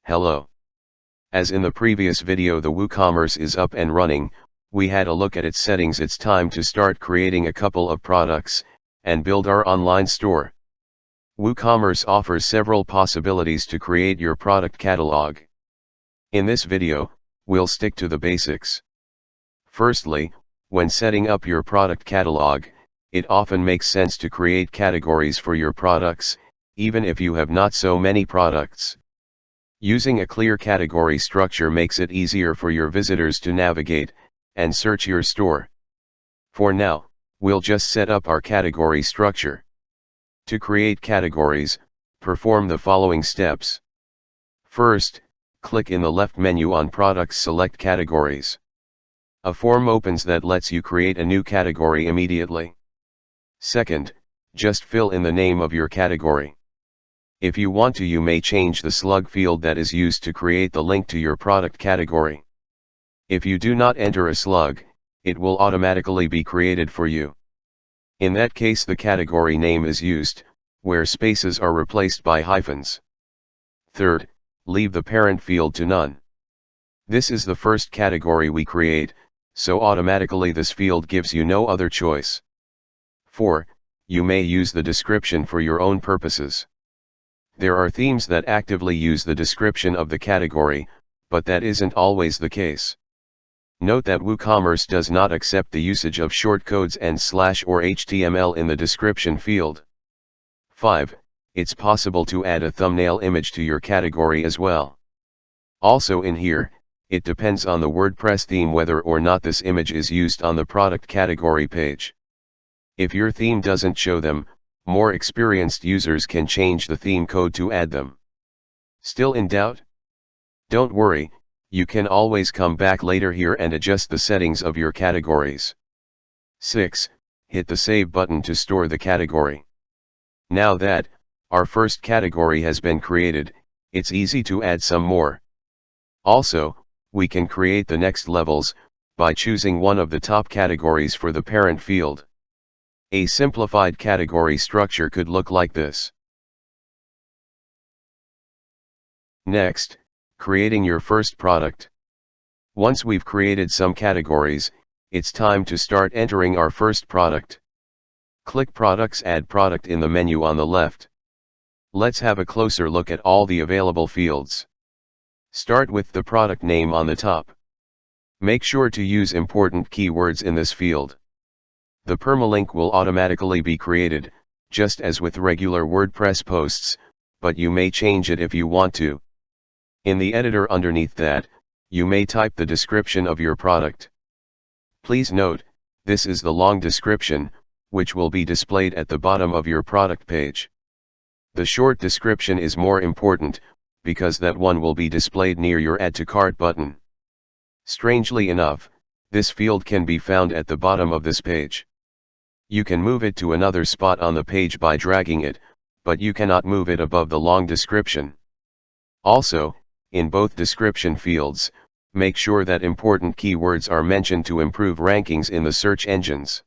Hello. As in the previous video, the WooCommerce is up and running. We had a look at its settings. It's time to start creating a couple of products and build our online store. WooCommerce offers several possibilities to create your product catalog. In this video, we'll stick to the basics. Firstly, when setting up your product catalog, it often makes sense to create categories for your products, even if you have not so many products. Using a clear category structure makes it easier for your visitors to navigate and search your store. For now, we'll just set up our category structure. To create categories, perform the following steps. First, click in the left menu on Products, select Categories. A form opens that lets you create a new category immediately. Second, just fill in the name of your category. If you want to, you may change the slug field that is used to create the link to your product category. If you do not enter a slug, it will automatically be created for you. In that case, the category name is used, where spaces are replaced by hyphens. Third, leave the parent field to none. This is the first category we create, so automatically this field gives you no other choice. 4. You may use the description for your own purposes. There are themes that actively use the description of the category, but that isn't always the case. Note that WooCommerce does not accept the usage of shortcodes and / or HTML in the description field. 5. It's possible to add a thumbnail image to your category as well. Also in here, it depends on the WordPress theme whether or not this image is used on the product category page. If your theme doesn't show them, more experienced users can change the theme code to add them. Still in doubt? Don't worry, you can always come back later here and adjust the settings of your categories. 6. Hit the Save button to store the category. Now that our first category has been created, it's easy to add some more. Also, we can create the next levels by choosing one of the top categories for the parent field. A simplified category structure could look like this. Next, creating your first product. Once we've created some categories, it's time to start entering our first product. Click Products, add product in the menu on the left. Let's have a closer look at all the available fields. Start with the product name on the top. Make sure to use important keywords in this field. The permalink will automatically be created, just as with regular WordPress posts, but you may change it if you want to. In the editor underneath that, you may type the description of your product. Please note, this is the long description, which will be displayed at the bottom of your product page. The short description is more important, because that one will be displayed near your Add to Cart button. Strangely enough, this field can be found at the bottom of this page. You can move it to another spot on the page by dragging it, but you cannot move it above the long description. Also, in both description fields, make sure that important keywords are mentioned to improve rankings in the search engines.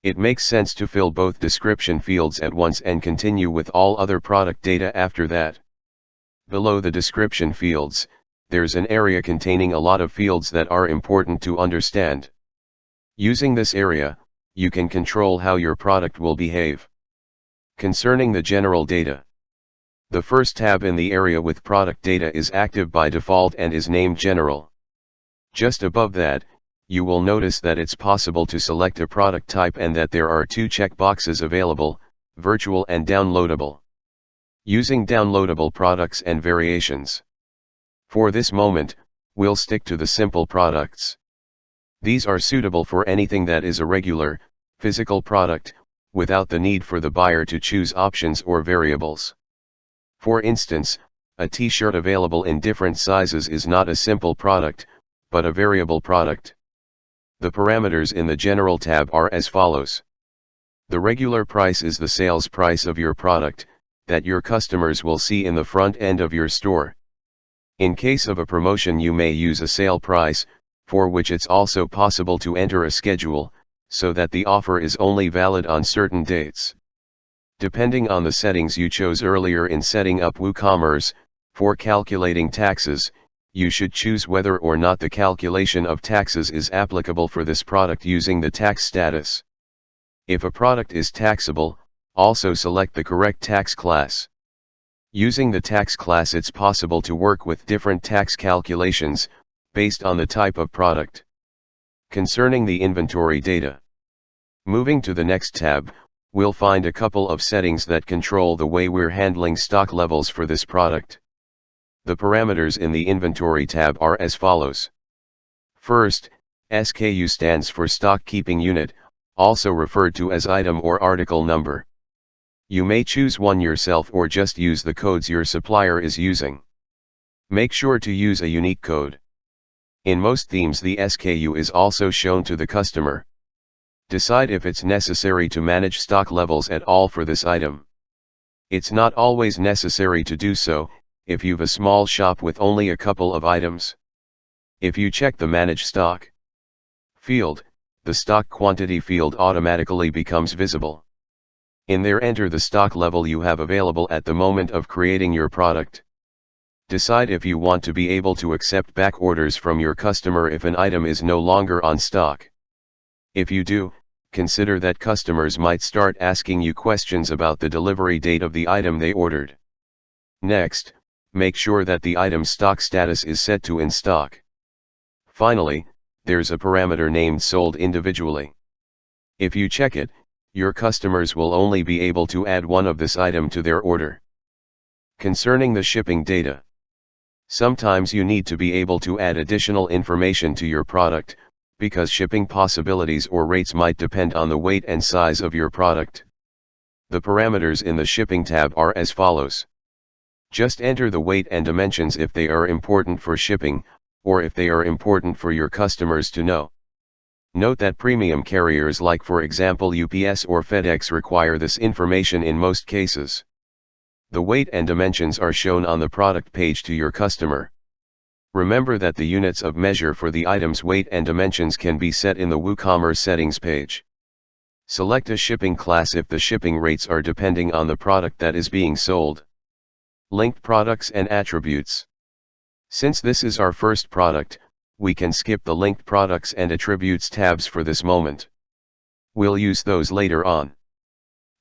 It makes sense to fill both description fields at once and continue with all other product data after that. Below the description fields, there's an area containing a lot of fields that are important to understand. Using this area, you can control how your product will behave. Concerning the general data, the first tab in the area with product data is active by default and is named General. Just above that, you will notice that it's possible to select a product type and that there are two checkboxes available, Virtual and Downloadable. Using downloadable products and variations. For this moment, we'll stick to the simple products. These are suitable for anything that is a regular, physical product, without the need for the buyer to choose options or variables. For instance, a t-shirt available in different sizes is not a simple product, but a variable product. The parameters in the General tab are as follows. The regular price is the sales price of your product, that your customers will see in the front end of your store. In case of a promotion, you may use a sale price, for which it's also possible to enter a schedule, so that the offer is only valid on certain dates. Depending on the settings you chose earlier in setting up WooCommerce, For calculating taxes, you should choose whether or not the calculation of taxes is applicable for this product using the tax status. If a product is taxable, also select the correct tax class. Using the tax class, it's possible to work with different tax calculations, based on the type of product. Concerning the inventory data. Moving to the next tab, we'll find a couple of settings that control the way we're handling stock levels for this product. The parameters in the inventory tab are as follows. First, SKU stands for stock keeping unit, also referred to as item or article number. You may choose one yourself or just use the codes your supplier is using. Make sure to use a unique code. In most themes, the SKU is also shown to the customer. Decide if it's necessary to manage stock levels at all for this item. It's not always necessary to do so, if you've a small shop with only a couple of items. If you check the Manage Stock field, the stock quantity field automatically becomes visible. In there, enter the stock level you have available at the moment of creating your product. Decide if you want to be able to accept back orders from your customer if an item is no longer on stock. If you do, consider that customers might start asking you questions about the delivery date of the item they ordered. Next, make sure that the item's stock status is set to in stock. Finally, there's a parameter named sold individually. If you check it, your customers will only be able to add one of this item to their order. Concerning the shipping data. Sometimes you need to be able to add additional information to your product, because shipping possibilities or rates might depend on the weight and size of your product. The parameters in the shipping tab are as follows. Just enter the weight and dimensions if they are important for shipping, or if they are important for your customers to know. Note that premium carriers like, for example, UPS or FedEx require this information in most cases. The weight and dimensions are shown on the product page to your customer. Remember that the units of measure for the item's weight and dimensions can be set in the WooCommerce settings page. Select a shipping class if the shipping rates are depending on the product that is being sold. Linked products and attributes. Since this is our first product, we can skip the linked products and attributes tabs for this moment. We'll use those later on.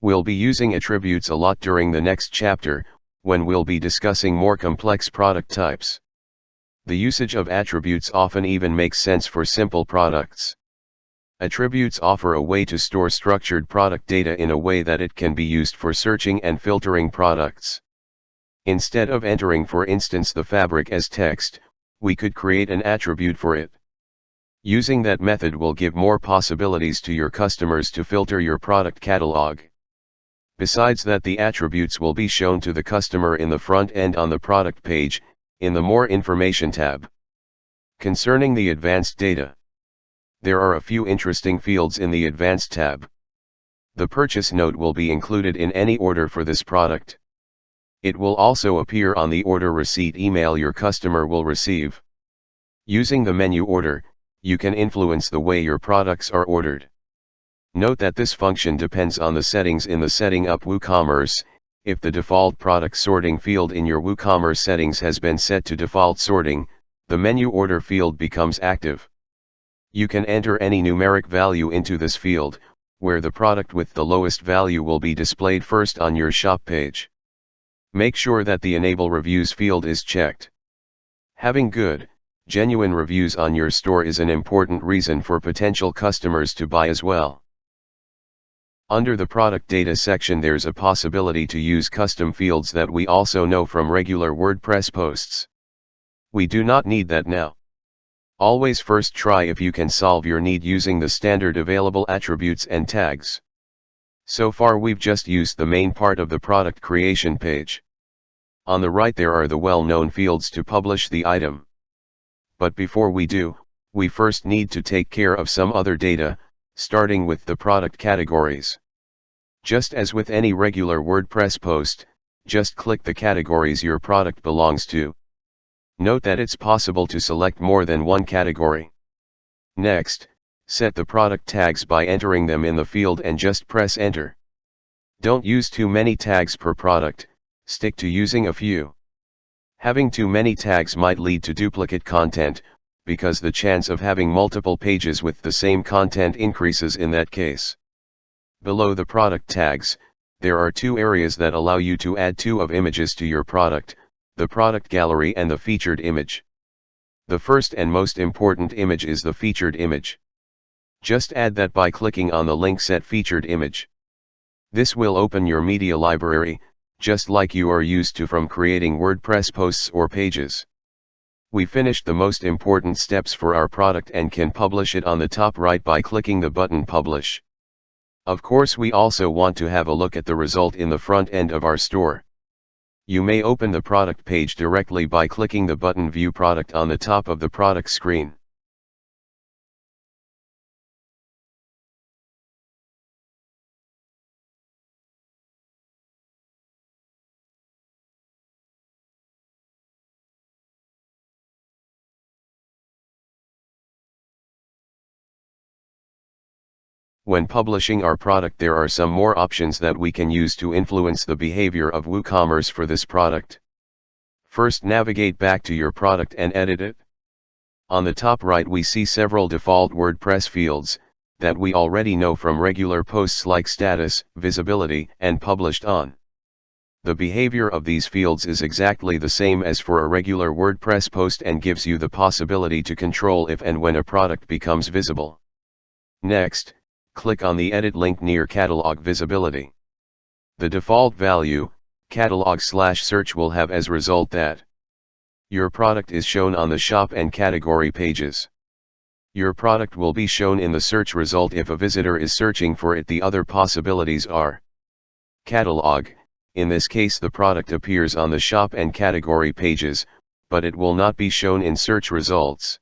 We'll be using attributes a lot during the next chapter, when we'll be discussing more complex product types. The usage of attributes often even makes sense for simple products. Attributes offer a way to store structured product data in a way that it can be used for searching and filtering products. Instead of entering, for instance, the fabric as text, we could create an attribute for it. Using that method will give more possibilities to your customers to filter your product catalog. Besides that, the attributes will be shown to the customer in the front end on the product page, in the More Information tab. Concerning the advanced data. There are a few interesting fields in the Advanced tab. The purchase note will be included in any order for this product. It will also appear on the order receipt email your customer will receive. Using the menu order, you can influence the way your products are ordered. Note that this function depends on the settings in the Setting Up WooCommerce. If the default product sorting field in your WooCommerce settings has been set to default sorting, the menu order field becomes active. You can enter any numeric value into this field, where the product with the lowest value will be displayed first on your shop page. Make sure that the Enable Reviews field is checked. Having good, genuine reviews on your store is an important reason for potential customers to buy as well. Under the product data section, there's a possibility to use custom fields that we also know from regular WordPress posts. We do not need that now. Always first try if you can solve your need using the standard available attributes and tags. So far we've just used the main part of the product creation page. On the right there are the well-known fields to publish the item. But before we do, we first need to take care of some other data, starting with the product categories. Just as with any regular WordPress post, just click the categories your product belongs to. Note that it's possible to select more than one category. Next, set the product tags by entering them in the field and just press enter. Don't use too many tags per product, stick to using a few. Having too many tags might lead to duplicate content, because the chance of having multiple pages with the same content increases in that case. Below the product tags, there are two areas that allow you to add two of images to your product, the product gallery and the featured image. The first and most important image is the featured image. Just add that by clicking on the link Set Featured Image. This will open your media library, just like you are used to from creating WordPress posts or pages. We finished the most important steps for our product and can publish it on the top right by clicking the button Publish. Of course, we also want to have a look at the result in the front end of our store. You may open the product page directly by clicking the button View Product on the top of the product screen. When publishing our product, there are some more options that we can use to influence the behavior of WooCommerce for this product. First, navigate back to your product and edit it. On the top right we see several default WordPress fields that we already know from regular posts like status, visibility, and published on. The behavior of these fields is exactly the same as for a regular WordPress post and gives you the possibility to control if and when a product becomes visible. Next, click on the edit link near Catalog Visibility. The default value, catalog/search, will have as result that your product is shown on the shop and category pages. Your product will be shown in the search result if a visitor is searching for it. The other possibilities are catalog. In this case the product appears on the shop and category pages, but it will not be shown in search results.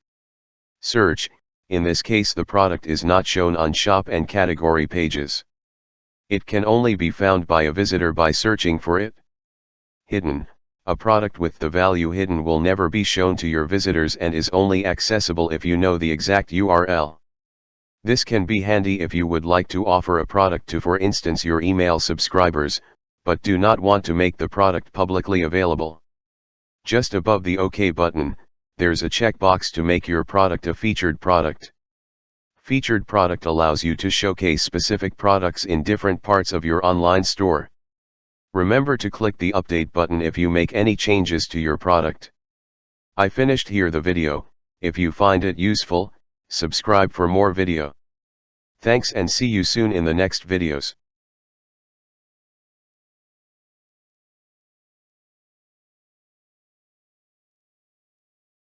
Search. In this case the product is not shown on shop and category pages. It can only be found by a visitor by searching for it. Hidden. A product with the value hidden will never be shown to your visitors and is only accessible if you know the exact URL. This can be handy if you would like to offer a product to, for instance, your email subscribers, but do not want to make the product publicly available. Just above the OK button, there's a checkbox to make your product a featured product. Featured product allows you to showcase specific products in different parts of your online store. Remember to click the update button if you make any changes to your product. I finished here the video. If you find it useful, subscribe for more video. Thanks and see you soon in the next videos.